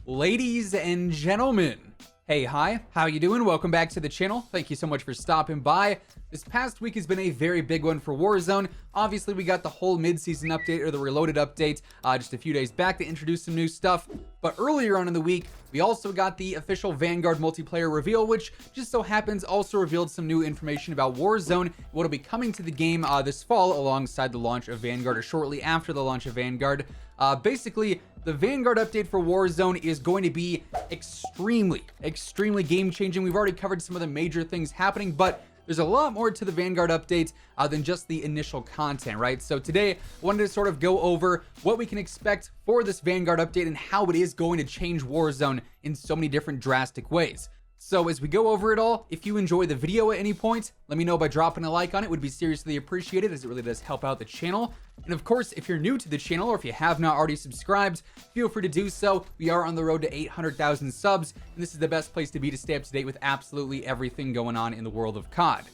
Ladies and gentlemen, hey, hi, how you doing? Welcome back to the channel. Thank you so much for stopping by. This past week has been a very big one for Warzone. Obviously, we got the whole mid-season update, or the Reloaded update, just a few days back to introduce some new stuff. But earlier on in the week, we also got the official Vanguard multiplayer reveal, which just so happens also revealed some new information about Warzone, what'll be coming to the game this fall alongside the launch of Vanguard, or shortly after the launch of Vanguard. Basically, the Vanguard update for Warzone is going to be extremely game-changing. We've already covered some of the major things happening, but there's a lot more to the Vanguard update than just the initial content, right? So today, I wanted to sort of go over what we can expect for this Vanguard update and how it is going to change Warzone in so many different drastic ways. So as we go over it all, if you enjoy the video at any point, let me know by dropping a like on it. It would be seriously appreciated, as it really does help out the channel. And of course, if you're new to the channel, or if you have not already subscribed, feel free to do so. We are on the road to 800,000 subs, and this is the best place to be to stay up to date with absolutely everything going on in the world of COD.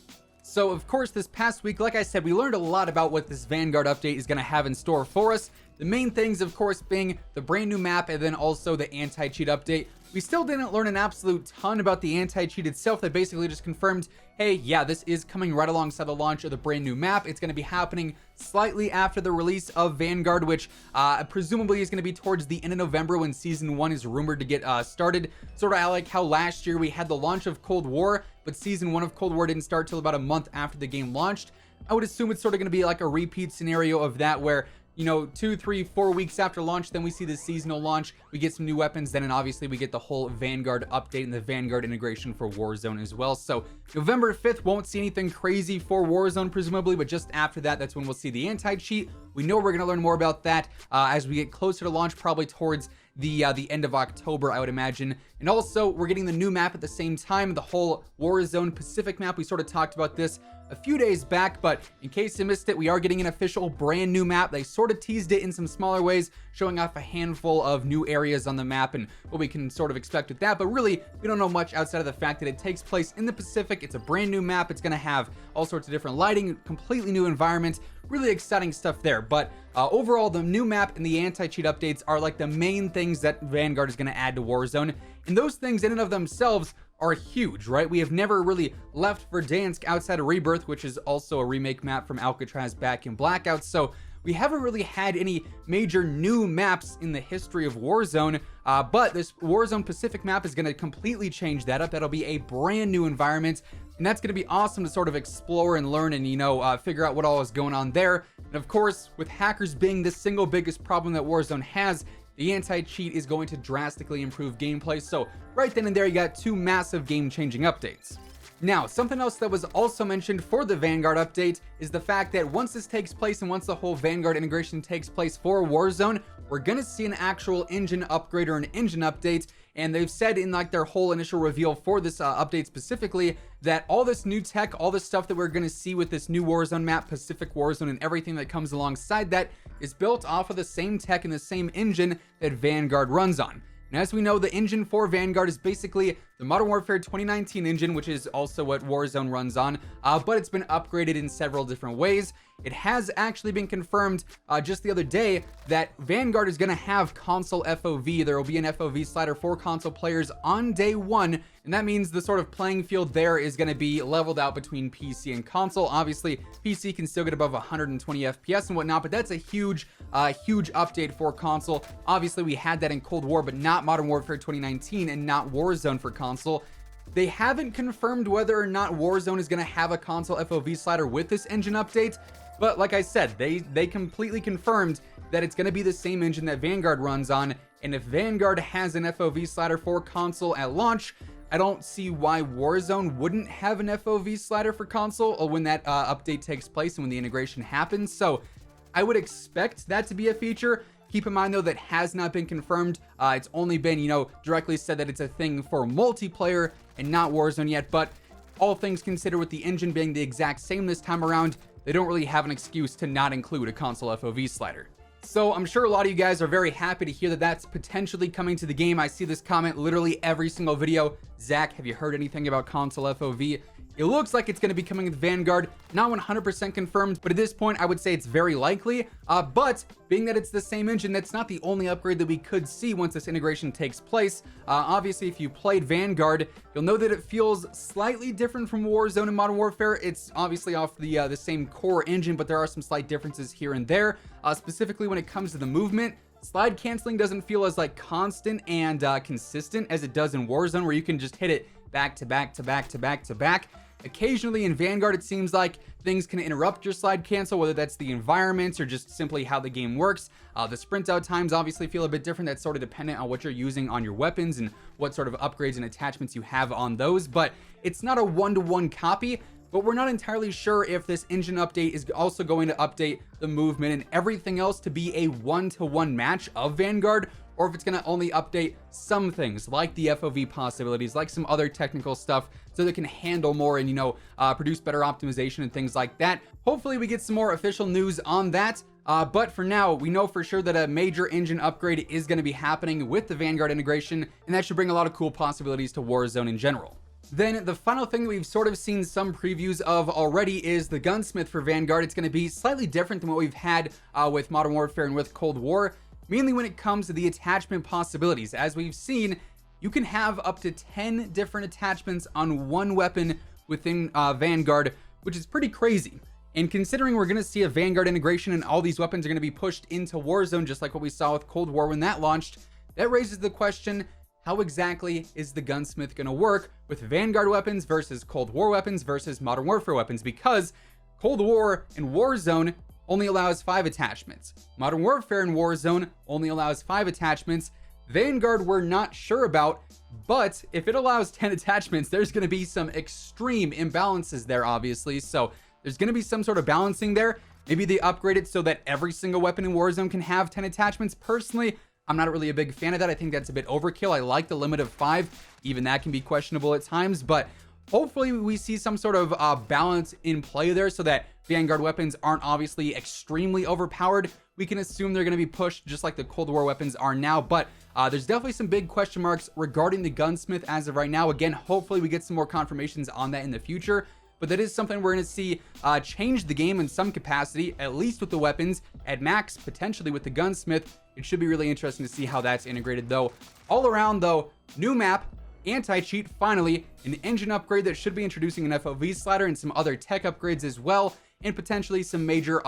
So of course, this past week, like I said, we learned a lot about what this Vanguard update is going to have in store for us. The main things, of course, being the brand new map and then also the anti-cheat update. We still didn't learn an absolute ton about the anti-cheat itself. That basically just confirmed, hey, yeah, this is coming right alongside the launch of the brand new map. It's going to be happening slightly after the release of Vanguard, which presumably is going to be towards the end of November when Season 1 is rumored to get started. Sort of like how last year we had the launch of Cold War, but Season 1 of Cold War didn't start till about a month after the game launched. I would assume it's sort of going to be like a repeat scenario of that, where, you know, 2, 3, 4 weeks after launch, then we see the seasonal launch, we get some new weapons, then and obviously we get the whole Vanguard update and the Vanguard integration for Warzone as well. So November 5th won't see anything crazy for Warzone presumably, but just after that, that's when we'll see the anti-cheat. We know we're going to learn more about that as we get closer to launch, probably towards the end of October, I would imagine. And also, we're getting the new map at the same time, the whole Warzone Pacific map. We sort of talked about this a few days back, but in case you missed it, we are getting an official brand new map. They sort of teased it in some smaller ways, showing off a handful of new areas on the map and what we can sort of expect with that. But really, we don't know much outside of the fact that it takes place in the Pacific. It's a brand new map. It's going to have all sorts of different lighting, completely new environment, really exciting stuff there. But overall, the new map and the anti-cheat updates are like the main things that Vanguard is going to add to Warzone. And those things in and of themselves are huge, right? We have never really left Verdansk outside of Rebirth, which is also a remake map from Alcatraz back in Blackout. So we haven't really had any major new maps in the history of Warzone, but this Warzone Pacific map is going to completely change that up. That'll be a brand new environment, and that's going to be awesome to sort of explore and learn and, you know, figure out what all is going on there. And of course, with hackers being the single biggest problem that Warzone has, the anti-cheat is going to drastically improve gameplay. So right then and there, you got two massive game-changing updates. Now, something else that was also mentioned for the Vanguard update is the fact that once this takes place and once the whole Vanguard integration takes place for Warzone, we're going to see an actual engine upgrade or an engine update. And they've said in like their whole initial reveal for this update specifically that all this new tech, all this stuff that we're going to see with this new Warzone map, Pacific Warzone, and everything that comes alongside that is built off of the same tech and the same engine that Vanguard runs on. And as we know, the engine for Vanguard is basically the Modern Warfare 2019 engine, which is also what Warzone runs on, but it's been upgraded in several different ways. It has actually been confirmed just the other day that Vanguard is going to have console FOV. There will be an FOV slider for console players on day one, and that means the sort of playing field there is going to be leveled out between PC and console. Obviously, PC can still get above 120 FPS and whatnot, but that's a huge update for console. Obviously, we had that in Cold War, but not Modern Warfare 2019 and not Warzone for console. They haven't confirmed whether or not Warzone is going to have a console FOV slider with this engine update, but like I said, they completely confirmed that it's going to be the same engine that Vanguard runs on, and if Vanguard has an FOV slider for console at launch, I don't see why Warzone wouldn't have an FOV slider for console or when that update takes place and when the integration happens. So I would expect that to be a feature. Keep in mind though, that has not been confirmed. It's only been, you know, directly said that it's a thing for multiplayer and not Warzone yet, but all things considered, with the engine being the exact same this time around, they don't really have an excuse to not include a console FOV slider. So I'm sure a lot of you guys are very happy to hear that that's potentially coming to the game. I see this comment literally every single video. Zach, have you heard anything about console FOV? It looks like it's going to be coming with Vanguard, not 100% confirmed, but at this point I would say it's very likely. But being that it's the same engine, that's not the only upgrade that we could see once this integration takes place. Obviously, if you played Vanguard, you'll know that it feels slightly different from Warzone and Modern Warfare. It's obviously off the same core engine, but there are some slight differences here and there, specifically when it comes to the movement. Slide canceling doesn't feel as like constant and consistent as it does in Warzone, where you can just hit it back to back to back to back to back. Occasionally in Vanguard, it seems like things can interrupt your slide cancel, whether that's the environment or just simply how the game works. The sprint out times obviously feel a bit different. That's sort of dependent on what you're using on your weapons and what sort of upgrades and attachments you have on those, but it's not a one-to-one copy. But we're not entirely sure if this engine update is also going to update the movement and everything else to be a one-to-one match of Vanguard, or if it's going to only update some things like the FOV possibilities, like some other technical stuff, so they can handle more and, produce better optimization and things like that. Hopefully we get some more official news on that. But for now, we know for sure that a major engine upgrade is going to be happening with the Vanguard integration, and that should bring a lot of cool possibilities to Warzone in general. Then the final thing that we've sort of seen some previews of already is the Gunsmith for Vanguard. It's going to be slightly different than what we've had with Modern Warfare and with Cold War, mainly when it comes to the attachment possibilities. As we've seen, you can have up to 10 different attachments on one weapon within Vanguard, which is pretty crazy. And considering we're going to see a Vanguard integration and all these weapons are going to be pushed into Warzone, just like what we saw with Cold War when that launched, that raises the question, how exactly is the Gunsmith going to work with Vanguard weapons versus Cold War weapons versus Modern Warfare weapons? Because Cold War and Warzone only allows 5 attachments. Modern Warfare and Warzone only allows 5 attachments. Vanguard we're not sure about, but if it allows 10 attachments, there's going to be some extreme imbalances there, obviously. So there's going to be some sort of balancing there. Maybe they upgrade it so that every single weapon in Warzone can have 10 attachments. Personally, I'm not really a big fan of that. I think that's a bit overkill. I like the limit of 5. Even that can be questionable at times, but hopefully we see some sort of balance in play there so that Vanguard weapons aren't obviously extremely overpowered. We can assume they're going to be pushed just like the Cold War weapons are now, but there's definitely some big question marks regarding the Gunsmith as of right now. Again, hopefully we get some more confirmations on that in the future, but that is something we're going to see change the game in some capacity, at least with the weapons. At max, potentially with the Gunsmith. It should be really interesting to see how that's integrated, though. All around, though, new map, anti-cheat, finally, an engine upgrade that should be introducing an FOV slider and some other tech upgrades as well, and potentially some major,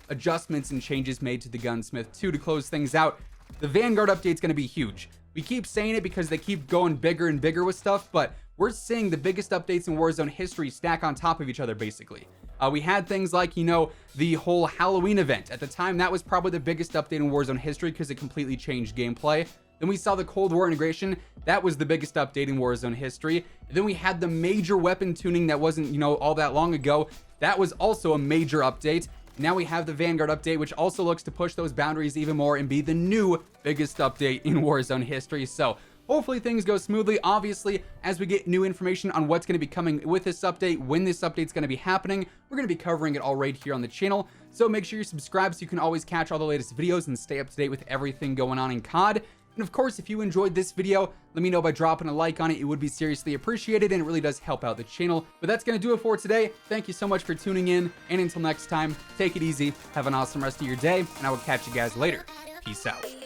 adjustments and changes made to the Gunsmith, too, to close things out. The Vanguard update's going to be huge. We keep saying it because they keep going bigger and bigger with stuff, but we're seeing the biggest updates in Warzone history stack on top of each other, basically. We had things like, the whole Halloween event. At the time, that was probably the biggest update in Warzone history because it completely changed gameplay. Then we saw the Cold War integration. That was the biggest update in Warzone history. And then we had the major weapon tuning that wasn't, all that long ago. That was also a major update. Now we have the Vanguard update, which also looks to push those boundaries even more and be the new biggest update in Warzone history. So hopefully things go smoothly. Obviously, as we get new information on what's going to be coming with this update, when this update's going to be happening, we're going to be covering it all right here on the channel. So make sure you subscribe so you can always catch all the latest videos and stay up to date with everything going on in COD. And of course, if you enjoyed this video, let me know by dropping a like on it. It would be seriously appreciated and it really does help out the channel. But that's going to do it for today. Thank you so much for tuning in. And until next time, take it easy. Have an awesome rest of your day. And I will catch you guys later. Peace out.